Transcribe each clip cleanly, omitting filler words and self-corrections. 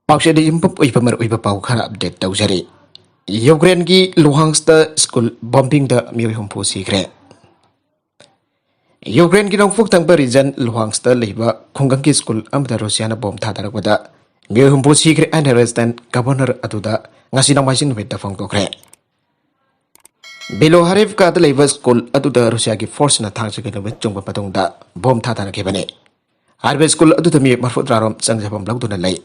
Paksede impop uipamer uipapau khara update taujari. Ukraine ki Luhansk school bombing da mioi humpu sikre. Ukraine ki nongfuk tangpa region Luhansk leiba khunggang ki school amda Russia na bom thadarakpada mioi humpu sikre and resident governor atuda ngasi nang masin wet da phangtokre. Beloharevka da leiba school atuda Russia ki force na thangse kilomet chungpa patungda bom thadarakebane. Harbe school atuda mi marfut rarom changjapam lagduna lei.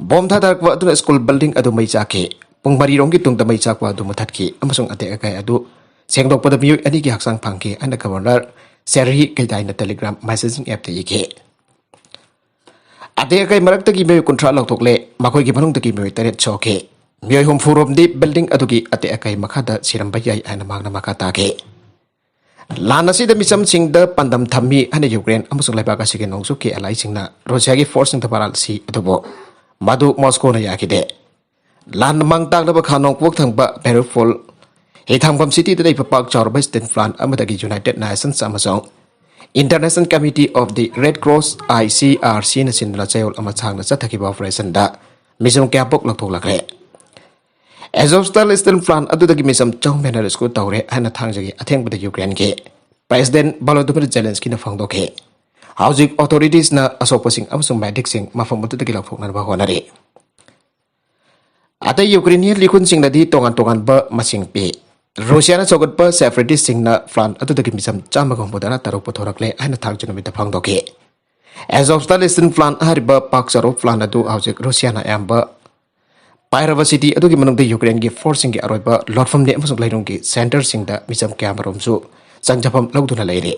Bom thadarakwa aduna school building adu mai chake pung mari rong ki tungda mai chakwa adu muthatki amasung ate akai adu sengdok pada mioi ani ki haksang phangke ana governor Serhi kaidai na telegram messaging app te yike ate akai marak ta ki mioi kontra lok thokle makoi ki banung ta ki mioi taret choke mioi hom furom di building adu ki ate akai makhada siram bayai ana magna makata ke lana si da misam sing da pandam thammi ana Ukraine amasung laiba ka sige nongsu ke alai singna Russia ki force ng taparal si adubo Madu Moscow na yakide. Lan mang tang na bakhanong puk thang ba Perifol. Hithang pam city today papak char by State Front amadagi United Nations Amazon. International Committee of the Red Cross ICRC na sinula chayol amachang na sathaki ba operation da. Misong kapok lakthok lakre. Azovstal Eastern Front adudagi misam chong banner school tawre hana thangjagi atheng bada Ukraine ke. President Volodymyr Zelensky na phangdoke. Housing authorities na asopasing amsung medic sing mafamutu de kilak phokna ba honare ata Ukrainian likun sing nadi tongan ba masing pe Russia na sogot pa separatist sing na front atu de misam chama gong bodana taruk pothorakle ana thang chuna mi ta phangdoke as of Eastern front hariba paksaro front adu housing Russia na amba Pairava city adu gi manung de Ukraine gi forcing gi aroiba lotfam ne amsung lairung gi center sing da misam kamarom su changjapam lagduna leire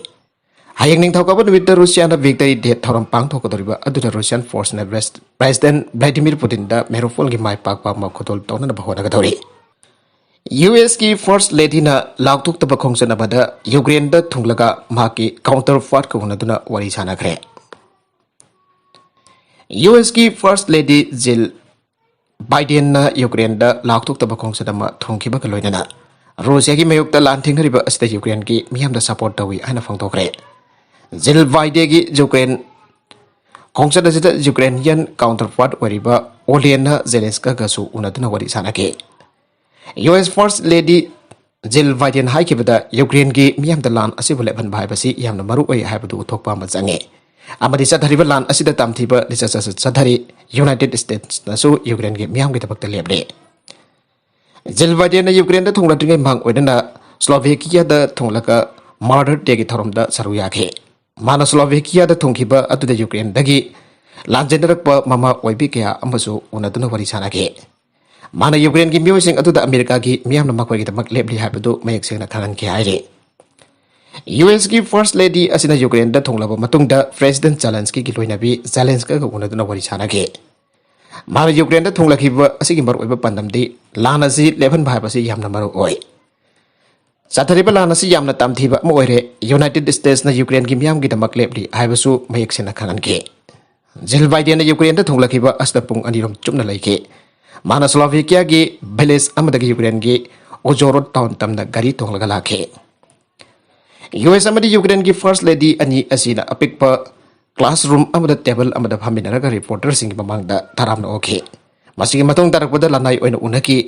Hayang ning thawka numit da Russia na victory date thoram pang thokodoriba aduna Russian force na President Vladimir Putin da Mariupol gi mai pak ma khotol tawna na bahona ga dori US ki first lady na laktuk ta bakhong sana bada Ukraine da thunglaga ma ki counter fort ko na duna wari sana khre US ki first lady Jill Biden na Ukraine da laktuk ta bakhong sana ma thongkhiba ka loina na Russia ki mayuk ta lan thingriba asta Ukraine ki miyam da support tawi ana phangtokre Jill Biden ki Ukraine Kongsada jita Ukrainian counterpart wariba Olena Zelenska gasu unaduna wari sanake US First Lady Jill Biden hai kibada Ukraine ki miyam da lan asibule ban bhai basi yamna maru oi haibadu thokpa ma jange amadi sathariba lan asida tamthiba research sathari United States nasu Ukraine ki miyam ki tabakta lebre Jill Biden na Ukraine da thongla tringai mang oidana Slovakia da thonglaka murder te ki thorom da saru yakhe Mana Slovakia da thongkiba atuda Ukraine dagi lanjendarakpa mama oibi kya ambasu unaduna wari sanake Mana Ukraine ki miosing atuda America ki miyam na makoi ki tamak lebli habadu mayak sengna thanan ki haire US ki first lady asina Ukraine da thonglaba matungda President Zelensky ki loinabi Zelensky ka unaduna wari sanake Mana Ukraine da thonglakiba asigi maru oiba pandamdi lana si leban bhai basi yamna maru oi Sathariba lana si yamna tamthiba mo oire United States na Ukraine ki miyam gi damak lepli haibasu mayek sena khanan ke Jill Biden na Ukraine da thonglakiba asta pung anirom chumna laike mana Slovakia gi village amadagi Ukraine gi Ojorod town tamna gari thonglaga lakhe US amadi Ukraine gi first lady ani asina apikpa classroom amada table amada phaminaraga reporter sing mamangda taramna okhe masigi matong tarakpada lanai oina unaki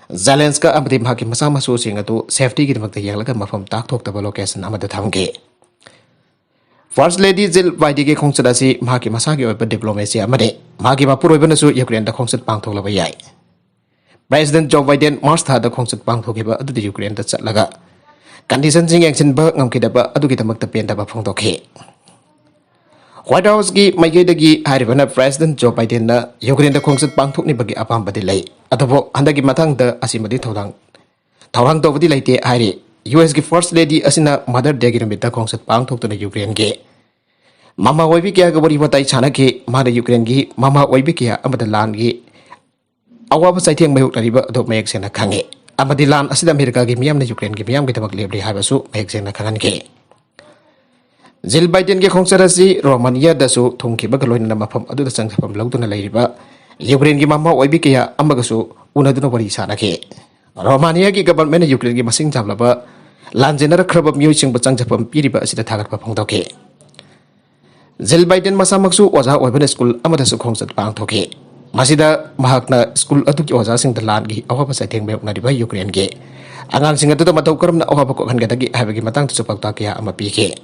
Zelenska amadi mhaki masa masu sing atu safety gi damakta yanglaga mafam tak thok taba location amada thamge First Lady Jill Biden gi khongsada si mhaki masa gi oiba diplomacy amade mhaki mapur oiba nasu Ukraine da khongsat pang thok laba yai President Joe Biden March tha da khongsat pang thokiba adu di Ukraine da chatlaga condition sing action ba ngamkidaba adu gi damakta pen da ba phongtokhe White House gi maigedagi haribana President Joe Biden na Ukraine da khongsat pang thokni bagi apam badi lai adabo handagi mathang da asimadi thawang tawdi laite haire US gi first lady asina mother day gi rumita khongsat pang thokna Ukraine ge mama oibi kya ga bari batai chana ke mara Ukraine gi mama oibi kya amada lan gi awa ba saitheng mayuk lariba adok mayek sena khange amadi lan asida America gi miyam na Ukraine gi miyam gi tabak lebri habasu mayek sena khangan ke Jill Biden gi khongsara si Romania dasu thongkiba galoina mafam adu da changjapam lagduna lairiba Ukraine gi mama oibi kya amagasu unaduna wari sanake Romania gi government na Ukraine gi masing jamlaba lanjenara khraba mioi sing bachang japam piriba asida thagat pa phongdoke Jill Biden masamaksu oja oibana school amada su khongsat pang thoke Masida mahakna school aduki oza sing the land gi awaba sa theng mayok na diba Ukraine ge angang sing atu matau karam na awaba ko kan gadagi habagi matang tu supak ta kya ama pike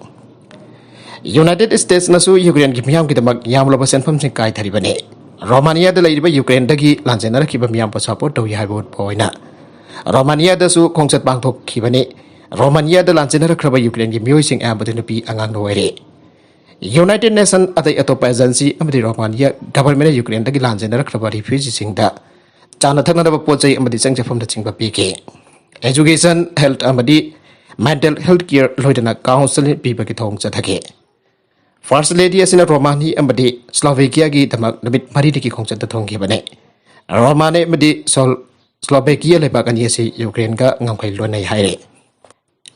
United States nasu Ukraine gi miyam gi damak yam loba senfam sing kai thari bane Romania da lai diba Ukraine dagi lanjena ra kiba miyam pa support to ya bot poina Romania da su khongsat bang thok khibane Romania da lanjena ra khaba Ukraine gi miyoi sing am badin pi angang noire United Nations atai atopa agency amadi Romania government Ukraine dagi lanjena rakhaba refugee singda chana thakna da pochai amadi changjafam da chingba pike education health amadi mental health care loidana council piba ki thong chathake first lady asina Romania amadi Slovakia gi damak namit mari diki khongchat da thong ki bane Romania amadi Slovakia leba kan yesi Ukraine ga ngamkai lonai haire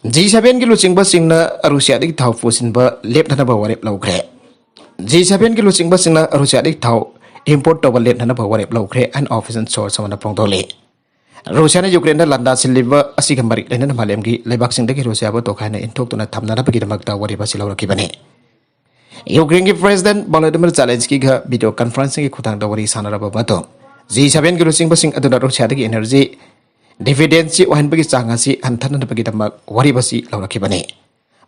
G7 ki luchingba singna Russia dik thau fusinba lep thana ba warep laukre G7 ki luchingba singna Russia dik thau import to lep thana ba warep laukre an official source samana pongdole Russia na Ukraine na landa silliba asiga marik lena malem gi lebak sing dagi Russia ba to khana intok tuna thamna na bagi damakta wari ba silaw rakibane Ukraine ki president Volodymyr Zelensky ga video conferencing ki khutang da wari sanara ba to G7 ki luchingba sing aduna Russia dagi energy Dividensi wahan bagi sangasi antanan bagi damak wari basi lauraki bane.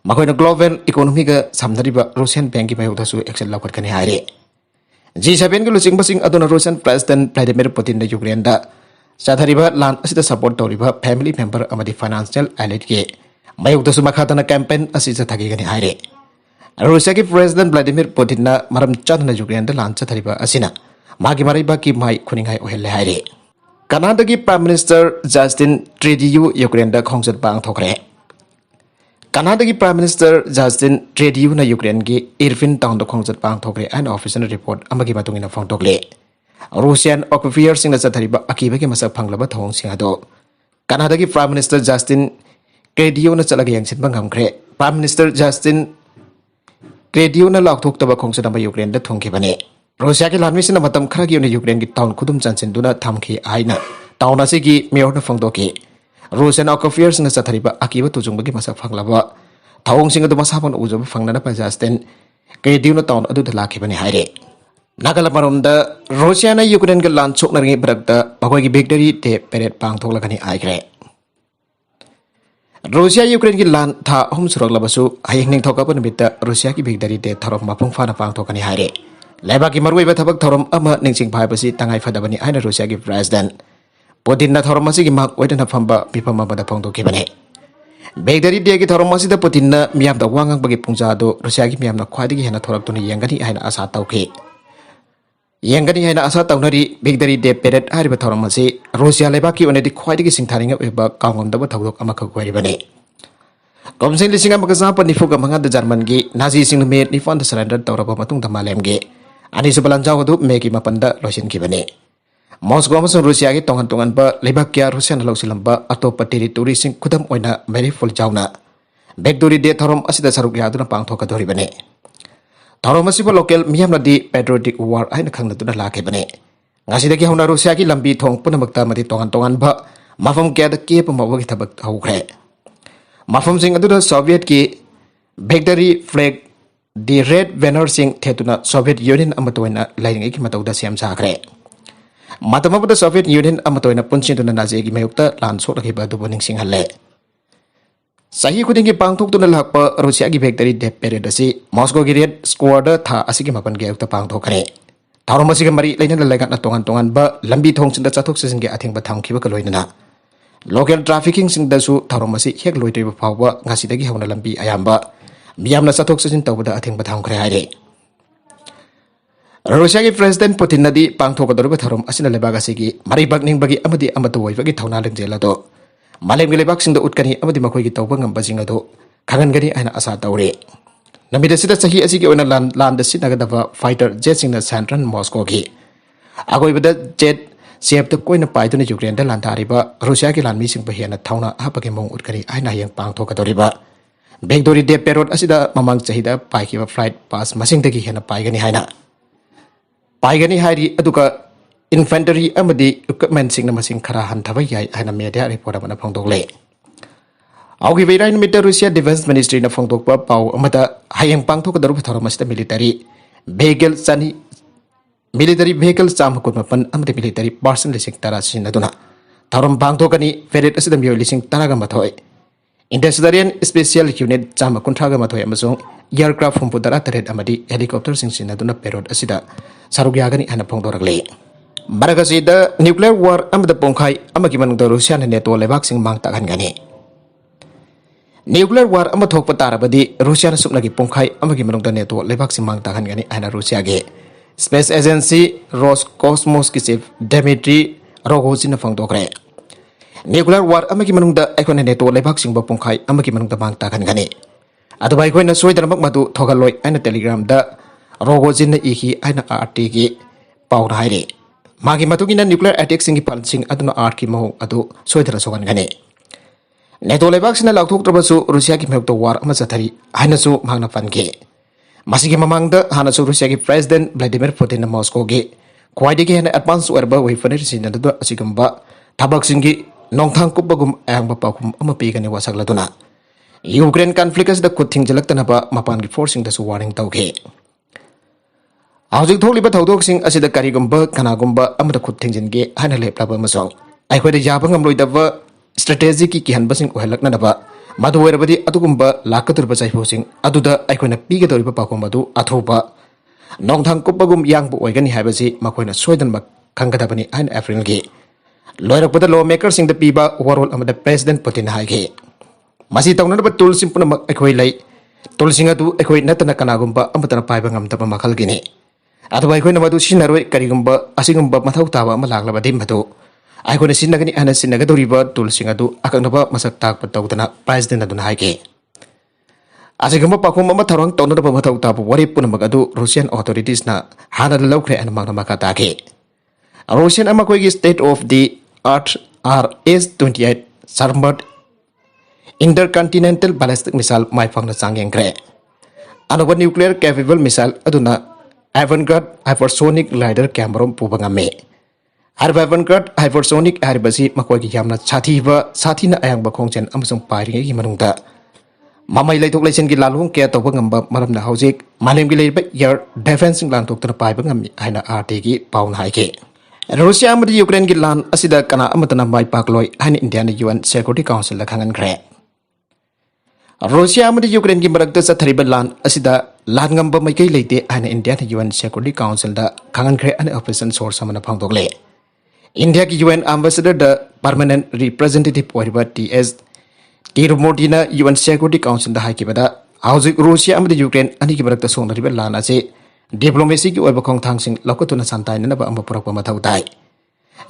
Makoy na global economy ga samnariba Russian bank ki mayok dasu excel laukat kani hari. G7 ki lusing basing aduna Russian President Vladimir Putin na Ukraine da sathariba land asita support toriba family member amadi financial allied ke mayok dasu makhatana campaign asita thagi kani hari. Russia ki President Vladimir Putin na maram chan na Ukraine da land sathariba asina magi mariba ki mai kuningai ohelle hari. Canada ki Prime Minister Justin Trudeau Ukraine da khongsat bang thokre Canada ki Prime Minister Justin Trudeau na Ukraine ki Irvin town da khongsat bang thokre an official report amagi matungina phang tokle Russian occupier sing na chathariba akiba ki masak phanglaba thong sing ado Canada ki Prime Minister Justin Trudeau na chalaga yangsin bangamkre Prime Minister Justin Trudeau na lakthok taba khongsat amba Ukraine da thongki bane Russia ki lanmi sina matam khara ki Ukraine ki town khudum chanchin duna thamki aina town ase ki mayor na phangdo ki Russian occupiers na chathariba akiba tujungba ki masak phanglaba thawong singa duma saban ujoba phangna na pa Justin ke diuna town adu da lakhi bani haire nagala marom da Russia na Ukraine ki lan chok na ringi brakta bakoi ki victory te peret pang thok lagani aikre Russia Ukraine ki lan tha hom surak labasu hayeng ning thoka pan bitta Russia ki victory te tharom mapung phana pang thokani haire Lebaki marwai ba thabak thorom ama ningsing phai basi tangai fadabani aina Russia ki president Putin na thorom masi ki mak waidana phamba bipama bada phongdo ki bane Begdari de ki thorom masi da Putin na miyam da wangang bagi pungja do Russia ki miyam na khwadi ki hena thorak tuni yangani aina asa tauki Yangani aina asa taunari Begdari de peret hari ba thorom masi Russia lebaki onedi khwadi ki singtharinga eba kangom da ba thawdok ama khwari bane Komsing lising ama kasapa ni fuga mangad Jerman gi Nazi sing me ni fund surrender tawraba matung da malem gi Ani sebelan jauh tu meki mapanda losin kibane. Moskow masuk Rusia ki tongan ba lebak kia Rusia na lausi lamba atau teritori sing kudam oina meri full jauh na. Backdori de thorom asida saruk ya tu na pang thoka dori bane. Thorom masih pa local miyam na di patriotic war ay nakang na tu na laki bane. Ngasida ki hauna Rusia ki lambi thong puna magta mati tongan ba mafam kia da kia pamawag itabag hawukre. Mafam sing adu da Soviet ki Backdori flag Di red banner sing thetuna Soviet Union amatoina lairing ki matauda siam sakre matama pada Soviet Union amatoina punchin tuna nazi ki mayukta lan sok lagi badu boning sing halle sahi kuding ki pangthok tuna lakpa Russia ki victory de period si Moscow ki red squad tha asigi mapan ki ukta pangthok kare tharom asigi mari laina lagat na tongan ba lambi thong sinda chathok sing ki athing ba tham ki ba kaloina local trafficking sing da su tharom asi hek loitri ba phawba ngasi dagi hauna lambi ayamba Miyam na satok sasin tawda ating batang kare hari. Russia ki President Putin na di pang thoka daru batharom asina lebaga sigi maribag ning bagi amadi amatuwai bagi thawna leng jela do. Malem gi lebak sing da utkani amadi makoi gi tawba ngam basing ado kangan gani aina asa tawre. Namida sida sahi asigi ona land da sinaga da fighter jet sing na Central Moscow gi. Agoi bada jet siap ta koina pai tu na Ukraine da lan thariba Russia ki lan mi sing bahena thawna hapage mong utkani aina yang pang thoka doriba. Backdori de perot asida mamang chahida pai ki flight pass masing dagi hena pai gani haina pai gani hari aduka infantry amadi equipment sing na masing khara han thabai yai haina media report amana phongdok le augi veirain meter Russia Defense Ministry na phongdok pa pau amada hayeng pangthok daru tharom asida military bagel chani military vehicle cham kut mapan amati military person lising tara sinaduna tharom bangthokani ferret asida miyoi lising taraga mathoi industrial special unit cham kunthraga mathoi amasung aircraft humpu dara taret amadi helicopter sing sinaduna perot asida sarugyagani ana phongdorakle Maragasi da nuclear war amada pongkai amagi manungda Rusia na neto lebak sing mang takhan gani. Nuclear war amathok patarabadi Rusia na supnagi pongkai amagi manungda neto lebak sing mang takhan gani ana Rusia ge. Space Agency Roscosmos ki chief Dmitry Rogozin na phangdokre. Nuclear war amagi manungda aikona neto lebak sing ba pongkai amagi manungda mang takhan gani. Adubai koi na soidana madu thogaloi aina telegram da Rogozin na ihi aina RT ki paura haire. Magi matugina nuclear attack singi palsing aduna art ki mo adu soidara sogan gane neto lebak sina lakthok trabasu Rusia ki mekto war ama sathari hainasu magna fange masigi mamangda hanasu Rusia ki president Vladimir Putin na Moscow ge khwaidi ge hena advance werba weapon sin adu asigamba thabak singi nongthang kupagum ayang bapakum ama pi gane wasagladuna Ukraine conflict da kuthing jalak ba mapan ki forcing da su warning tauge Hauzik tholiba thodok asida karigumba kanagumba amada khut thingjinge hana leplaba masong aikhoi da yaba ngamloidaba strategy ki kihanba sing ohelakna naba madu werabadi atugumba lakaturba chaifo sing aduda aikhoina piga doriba pakom madu athoba nongthang kupagum yangbu oigani haibasi makoina soidan mak khanggadabani hain April ge loirakpada lawmaker sing da piba overall amada president Putin haige masi tawnaba tool simpuna mak aikhoi lai tool singa du aikhoi natana kanagumba amatana paiba ngamtaba makhal gine Atau aikoi nama tu sinaroi karigumba asingumba mathau tawa malakla badim batu. Aikoi na sinagani ana sinaga doriba tul singadu akak naba masak tak patau tana president adun haike. Asingumba pakum mama tharang tonu naba mathau tawa wari pun magadu Russian authorities na hana laukre ana magna makata ke. Russian ama koi state of the art RS-28 Sarmat intercontinental ballistic missile mai fang na sangyang kre. Ano ba nuclear capable missile aduna Avangard hypersonic glider Cameron pubangame. Avangard hypersonic haribasi makoy ki yamna sathina ayang bakongchen amasung pairing gi manungda. Mamai laitok laisen gi lalung ke to bangamba maramna haujik malem gi leiba air defense lan tok tana pai bangami aina RT gi paun haike. Russia amadi Ukraine gi lan asida kana amatana mai pakloi aina India na UN Security Council la khangan kre. Russia amadi Ukraine gi marakta sathariba lan asida lan ngamba mai kai leite ana India na UN Security Council da khangan kre ana operation source samana phangdokle India ki UN ambassador da permanent representative oriba TS Tirumurti na UN Security Council da haikibada hauzik Russia amadi Ukraine ani ki marakta sonariba lan ase diplomacy ki oiba khong thangsing lokotuna santai na ba amba purak ma thau dai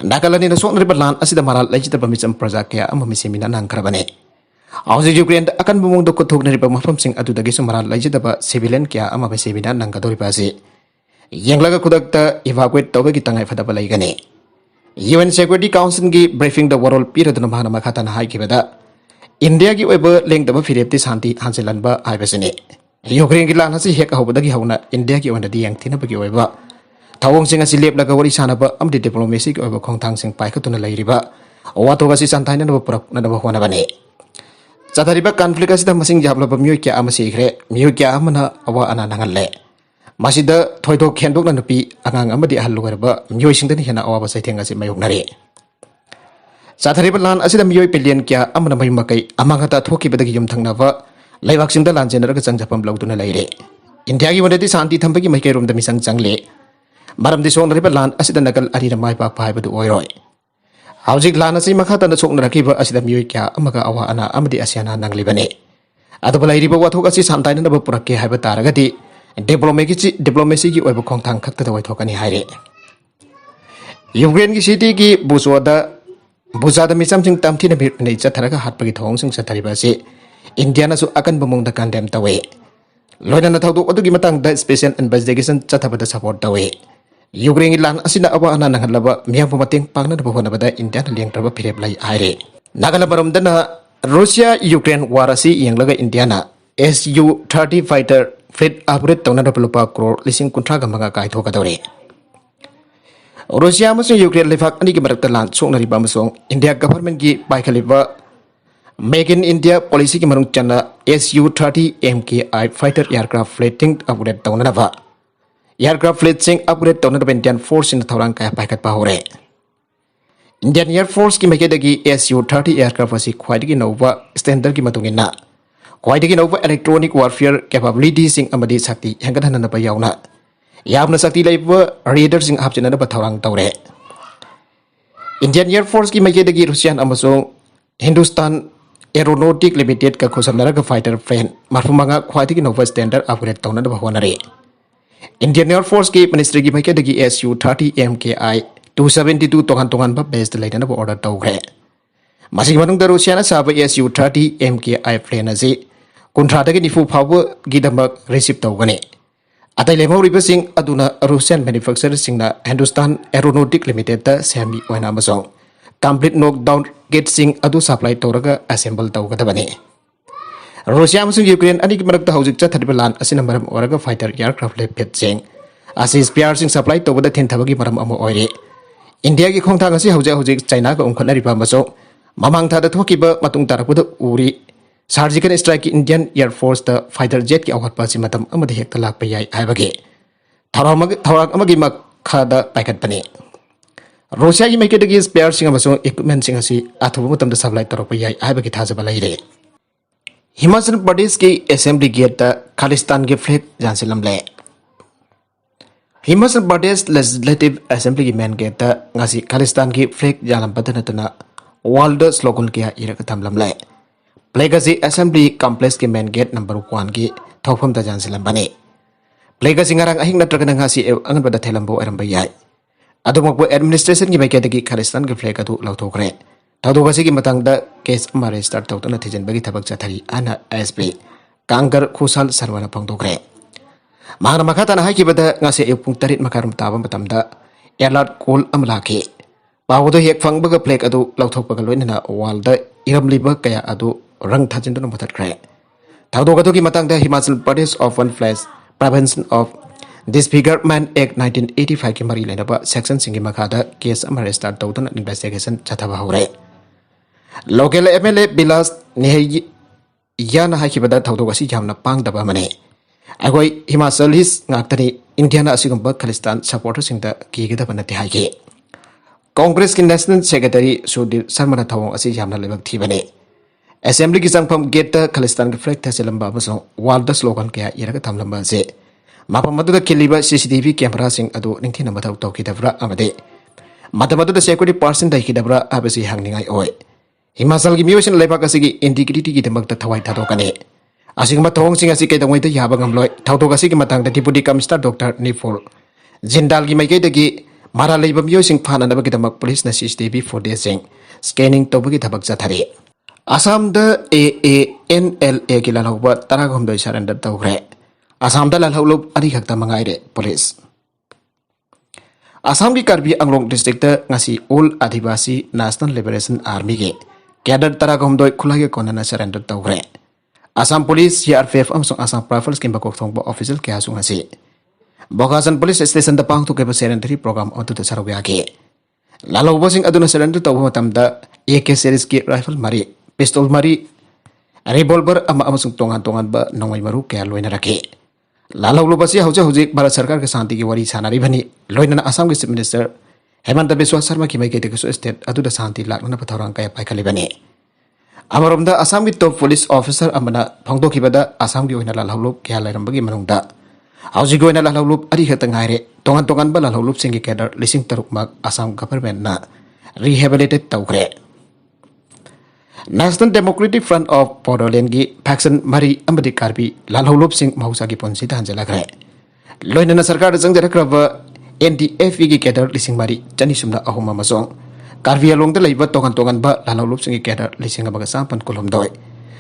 nakalani na sonariba lan asida maral lejita bamisam project ya amba misemina nang khrabane Hauzik Ukraine akan bumung do kothok nari pamafam sing adu dagi sumaral laijidaba civilian kya ama ba sebina nang kadori pase yenglaga kudakta evacuate tobe ki tangai fadaba laigane UN Security Council gi briefing the world period na mahana makhata na hai kibada India gi oiba leng daba firepti santi hanselan ba haibasene Ukraine gi lan hasi hek hobadagi hauna India gi ona di yang thina bagi oiba thawong sing asi lep laga wari sana ba amdi diplomacy gi oiba khongthang sing pai khatuna lairiba owato ga si santai na ba purak na ba hona bane Catariba konflik asida masing jabla bamyo kya amasi ikre myo kya amana awa ana nangalle masida thoido khendok na nupi angang amadi ahlu garba myo singdani hena awa basai thenga si mayuk nare Catariba lan asida myo pillion kya amana mai makai amangata thoki badagi yum thangna ba laibak singda lan jenar ga changjapam lawduna laire India gi wadati santi thambagi mai kai rom da misang changle maram di song riba lan asida nakal ari mai pa pai badu oiroi Hauzik lan asi makhata na sok narakiba asida miyoi kya amaga awa ana amadi asyana nanglibane adubala iriba wathok asi santai na ba purakke haiba taragati diplomacy gi oiba khongthang khakta da waithokani haire Ukraine gi city gi buzada misam sing tamthi na bir nei chatharaga hatpagi thong sing chathariba se India na su akan bumung da condemn tawe loina na thawdu odugi matang da special investigation chathabada support tawe Ukraine lan asina awa ana nangalaba miyang pumating pangna na buhona bada India na liyang traba pirep lai aire nagala barom dana Russia Ukraine warasi yang laga India na Su-30 fighter fleet operate tawna na pelupa crore lising kuntra gamaga kai thoka dore Russia amasung Ukraine lefak ani ki marakta lan sok nari bamasong India government gi bai khaliba Make in India policy ki marung chana Su-30 MKI fighter aircraft fleeting operate tawna na ba aircraft fleet sing upgrade tawna da Indian Force in thorang kaya paikat pa hore. Indian Air Force ki maikadagi Su-30 aircraft asi khwaidagi nova standard ki matungina khwaidagi nova electronic warfare capability sing amadi sakti henggadhanana pa yauna yamna sakti laiba radar sing hapchina da thorang tawre. Indian Air Force ki maikadagi Russian amasong Hindustan Aeronautic Limited ka khosamnaraga fighter plane marfumanga khwaidagi nova standard upgrade tawna da bahwanare. Indian Air Force ki ministry ki maikadagi Su-30 MKI 272 tongan ba base lain na order tawre. Masih manung da Russia na saba Su-30 MKI plane azi kontrata ki nifu phawa gidamak receive tawgane. Atai lemau riba sing aduna Russian manufacturer sing na Hindustan Aeronautic Limited ta semi oina amasong complete knockdown gate sing adu supply tawraga assemble tawgadabane. Russia amasong Ukraine ani ki marakta hauzik chathariba lan asina maram oraga fighter aircraft le pet sing asi spare sing supply tawbada thin thabagi maram amo oire. India ki khongthang asi hauzik China ka umkhanariba amasong mamang thada thokiba matung tarakpuda uri surgical strike ki Indian Air Force the fighter jet ki awhatpa si matam amadi hekta lakpa yai haibage thawak amagi makhada paikat pane. Russia ki maikadagi spare sing amasong equipment sing asi athuba matam da supply tarakpa yai haibagi thajaba laire. Himachal Pradesh ki assembly gate ta Khalistan ki flag jansilamle. Himachal Pradesh Legislative Assembly ki main gate ta ngasi Khalistan ki flag jalam padanatana world slogan kia iraka thamlamle. Plegasi Assembly Complex ki main gate number 1 ki thokpham ta jansilambane. Plegasi ngarang ahing natragana ngasi angan pada thelambo aramba yai. Adumokbo administration ki maikadagi Khalistan ki flag atu lauthokre. Tadogasi ki matang da case amare start tawtana thijan bagi thabak chathari ana ASP Kangar Khusal Sarwana pangdokre. Mahana makata na haiki bada ngasi pung tarit makaram tabam batamda alert call amlaki. Bawodo hek fang baga flag adu lauthok baga loinana walda iramliba kaya adu rang thajindana muthatkre. Tadogatu ki matang da Himachal Pradesh Orphan Flash Prevention of Disfigurement Act 1985 ki mari lenaba section singi makada case amare start tawtana investigation chathaba hore. Local MLA Bilas Nehi Yana Hakibada Taudosi Jamna Pang the Bamane. Agoi Himachalis Naktani Indiana Asigumba Khalistan supporters in the Kigabanati Hake. Congress ki National Secretary Sudhir Sarmana Tawong Asi Jamna Lebak Tibane. Assembly Kisang Pam Geta Khalistan Reflect Tasilamba Bason Walda slogan Kia Iraka Tamlamba Se. Mapamadu the Kiliba CCTV camera sing Adu Nintina Matau Toki Davra Amade. Matamadu the security person the Hidabra Abasi Hangning Oi. Himachal ki miyoshin lepak asigi integrity ki demak ta thawai thadokane. Asigma thong sing asi kaitang waita yabang amloi thawdok asigi matang da deputy commissioner Dr. Nifol. Jindal ki maikay dagi mara leiba miyoshin phana na bagi demak police na CCTV footage sing scanning to bagi thabak chathari. Assam da AANLA ki lalhauba taragomdoi surrender tawgre. Assam da lalhaulub ari khakta mangaire police. Assam ki Karbi Anglong district da ngasi All Adivasi National Liberation Army ke Cadre Taragomdoi Kulage Konana surrender tawgre. Assam Police CRPF amsong Assam Rifles kimba kokthongba official ke asung hasi. Bogasan Police Station da pang tukeba surrender program onto the sarwya ke. Lalo bosing aduna surrender tawba matam da AK series ki rifle mari, pistol mari, revolver ama amsong tongan ba nongwai maru ke loina rake. Lalo lubasi hauja hujik Bharat Sarkar ke santi ki wari sanari bani loina Assam ki Chief Minister Hemanta Biswa Sarma ki maike de state adu da santi lakna pathorang kaya paikali bani. Amaromda Assam ki top police officer amana phangdo ki bada Assam ki oina lalhaulup kya lairambagi manungda hauji oina lalhaulup ari khata ngaire tongan ba lalhaulup singi cadre lising taruk mak Assam government na rehabilitate tawgre. National Democratic Front of Bodoland ki faction mari amadi karbi lalhaulup sing mahausa ki ponsi ta hanjalakre. Loina na sarkar jangjaраkraba NDF ki cadre lising mari chani sumna ahuma masong Karbi along the labor tongan ba lalhaulup singi cadre lising abaga sampan kolomdoi.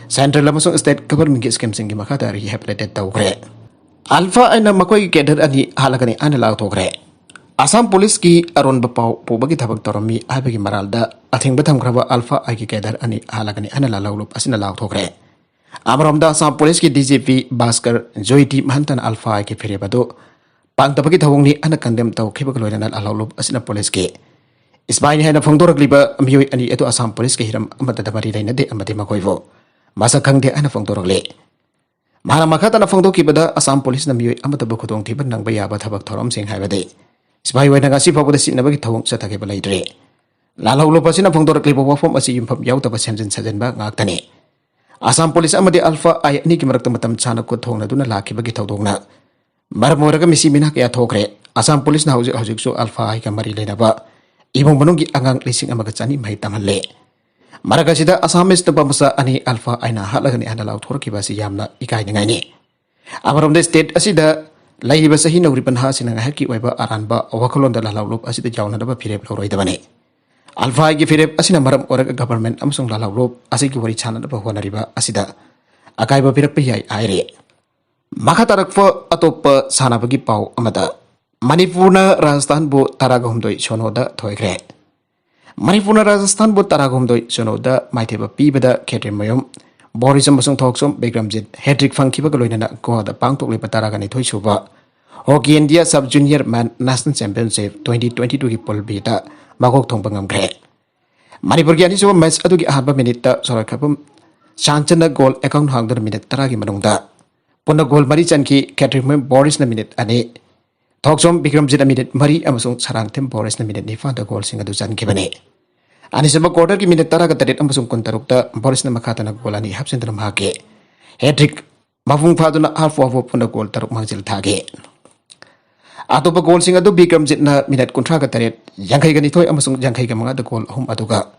Central amasong state government ki scheme singi makata rehabilitate tawgre. Alpha aina makoi ki cadre ani halagani anala tawgre. Assam Police ki aron bapau pubagi thabak torami abagi maralda athing batham khraba Alpha ai ki cadre ani halagani anala lalhaulup asina law tawgre. Amromda Assam Police ki DGP Bhaskar Joyti Mahantan Alpha ai ki phirebado Pangtabagi thawong ni ana kandem taw khibak loina alhaulup asina police ke isbaini hena phongdorak liba miyoi ani eto Assam police ke hiram amata damari laina de amati makoivo masa khangde ana phongdorak le Mahana makhatana phongdokibada Assam Police na miyoi amataba khudongthiba nangba yaba thabak thoramsing haibade sibai waina ngasi phawbada sinabagi thawong chathakeba leidre lalhaulo pasina phongdorakliba wafam asi yumpham yautaba semjin sajenba ngaktani Assam Police amadi Alpha ai ani ki marakta matam chana ko thongna duna lakhibagi thawdongna marmoraga misi mina kya thokre Assam Police na hojik so Alpha ai ka mari lenaba ibong manunggi angang lising amaga chani mai tamalle Maraga sida Assamese na pamasa ani Alpha ay nahalagani analaw thorkiba si yamna ikay na ngayon. Amarom de state asida lahiba sa hinawripan ha sinang haki waiba aranba wakulon da lalawlop asida jawna daba pirep lawroy dabani. Alpha ay gifirep asina maram orag government amusong lalawlop asigi wari chana daba huwanariba asida akay ba pirep piyay ayre. Makatarak fo atop sana bagi pau amada Manipur na Rajasthan bo taragahumdoy shonoda thoykre. Manipur Rajasthan bu taragumdoi sonoda maitheba pibada Catherine Mayom Boris amasung thoksom Bekramjit hat-trick fangkiba galoinana goda pangtok lepa taragani thoisuba Hockey India Sub Junior Man National Championship 2022 ki polbita magok thongpa ngamkre Manipur ki ani so match adugi ahaba minute ta sorakhapum Chanchana goal account hangdar minute taragi manungda punna goal mari chanki Catherine Mayom Boris na minute ani Thoksom Bekramjit na minute mari amasung sarangthem Boris na minute ni fanda goal singa du chankibani Ani sama quarter ki minute tara katarit amasung kontarukta Boris na makata na goal ani hapsen dalam hake hat-trick mafung phaduna half of puna goal taruk mangjil thage atopa goal singa du Bekramjit na minute kontra katarit yangkai gani thoi amasung yangkai ka mga da goal hum aduga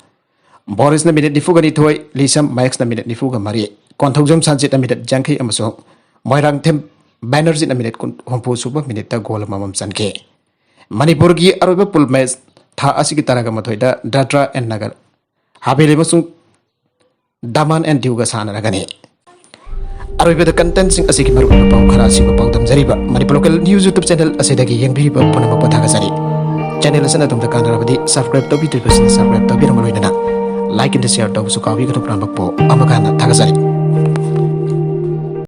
Boris na minute nifu gani thoi Lisam Max na minute nifu ga mari konthojom sanjit na minute yangkai amasung moirang them Banerjee na minute humpu suba minute ta goal mamam sanke Manipur ki aroba pul match tha asigi taraga mathoida Dadra and Nagar habele masung Daman and Diu ga sana ragani aroba the content sing asigi maru pau khara siba pau dam jariba Manipur local news YouTube channel asidagi yengbi ba punama pathaga sari channel asana tum da kanarabadi subscribe to bi 3% subscribe to bi ramaloidana like and share to su kawi ga to pranbak po amakana thaga sari